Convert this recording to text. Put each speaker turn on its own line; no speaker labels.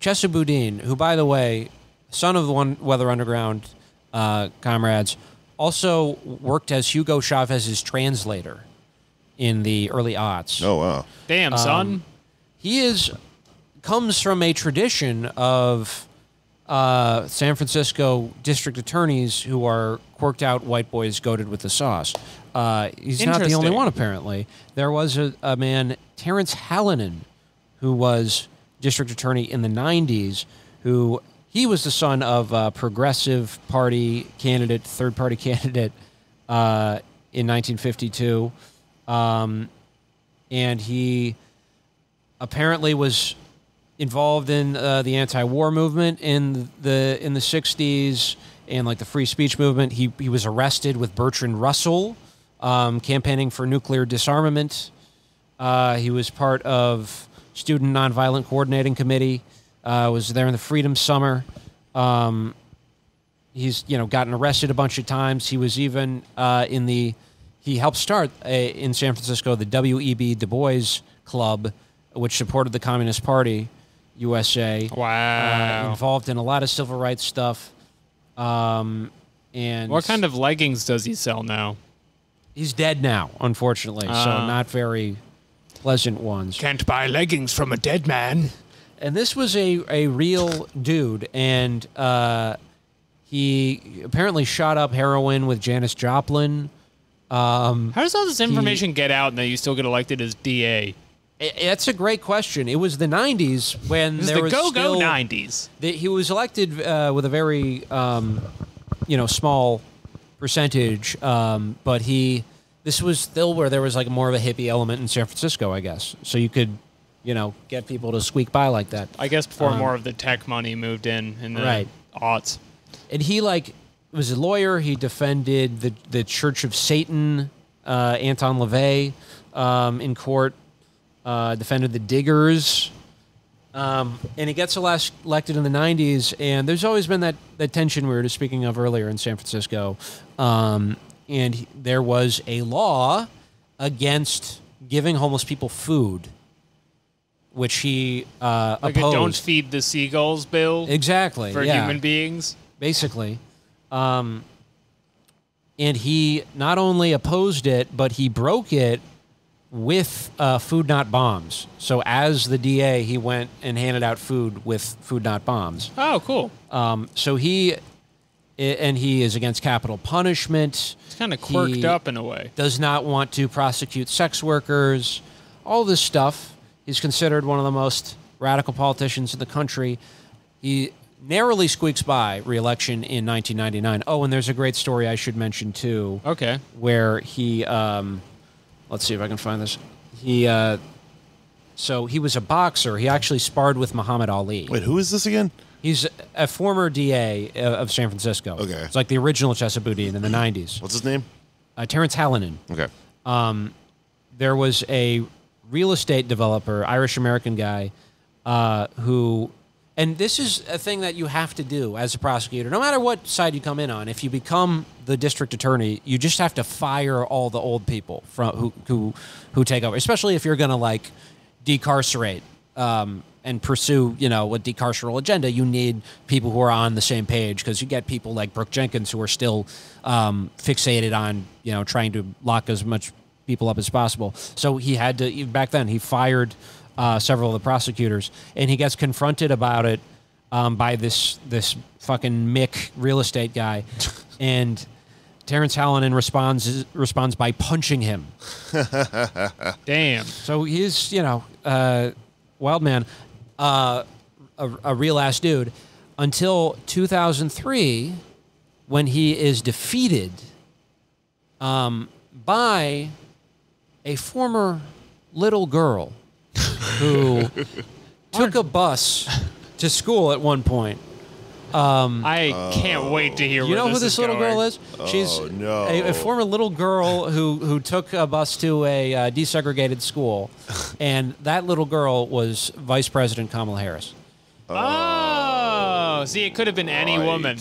Chesa Boudin, who, by the way, son of the One Weather Underground comrades, also worked as Hugo Chavez's translator in the early aughts.
Oh, wow.
Damn, son.
He comes from a tradition of San Francisco district attorneys who are quirked out white boys goated with the sauce. He's not the only one, apparently. There was a man, Terrence Hallinan, who was district attorney in the 90s, he was the son of a Progressive Party candidate, third-party candidate in 1952. And he apparently was involved in the anti-war movement in the 60s and like the free speech movement. He was arrested with Bertrand Russell, campaigning for nuclear disarmament. He was part of Student Nonviolent Coordinating Committee. Was there in the Freedom Summer. He's gotten arrested a bunch of times. He was even he helped start in San Francisco the W.E.B. Du Bois Club, which supported the Communist Party USA.
Wow.
Involved in a lot of civil rights stuff. And
what kind of leggings does he sell now?
He's dead now, unfortunately, so not very pleasant ones.
Can't buy leggings from a dead man.
And this was a real dude, and he apparently shot up heroin with Janis Joplin.
How does all this information get out and then you still get elected as DA?
That's a great question. It was the 90s when there was
go
still...
90s.
He was elected with a very, small percentage, but this was still where there was like more of a hippie element in San Francisco, I guess. So you could, get people to squeak by like that.
I guess before more of the tech money moved in the aughts.
And he was a lawyer. He defended the Church of Satan, Anton LaVey, in court. Defended the Diggers, and he gets elected in the 90s, and there's always been that tension we were just speaking of earlier in San Francisco, and there was a law against giving homeless people food, which he opposed.
Like a don't feed the seagulls bill?
Exactly.
For human beings?
Basically. And he not only opposed it, but he broke it with Food Not Bombs. So as the DA, he went and handed out food with Food Not Bombs.
Oh, cool.
So he is against capital punishment.
It's kind of quirked up in a way.
Does not want to prosecute sex workers. All this stuff. He's considered one of the most radical politicians in the country. He narrowly squeaks by re-election in 1999. Oh, and there's a great story I should mention, too.
Okay.
Where he... let's see if I can find this. So he was a boxer. He actually sparred with Muhammad Ali.
Wait, who is this again?
He's a former DA of San Francisco.
Okay.
It's like the original Chesa Boudin in the 90s.
What's his name?
Terrence Hallinan.
Okay.
There was a real estate developer, Irish-American guy, who... And this is a thing that you have to do as a prosecutor, no matter what side you come in on. If you become the district attorney, you just have to fire all the old people who take over, especially if you're going to decarcerate and pursue a decarceral agenda. You need people who are on the same page, because you get people like Brooke Jenkins who are still fixated on trying to lock as much people up as possible. So he had to, back then, he fired several of the prosecutors, and he gets confronted about it by this fucking Mick real estate guy, and Terrence Hallinan responds by punching him.
Damn.
So he's wild man, a real ass dude, until 2003, when he is defeated by a former little girl who took a bus to school at one point.
I can't wait to hear.
You know who this little girl is? She's a former little girl who took a bus to a desegregated school, and that little girl was Vice President Kamala Harris.
Oh, see, it could have been any woman.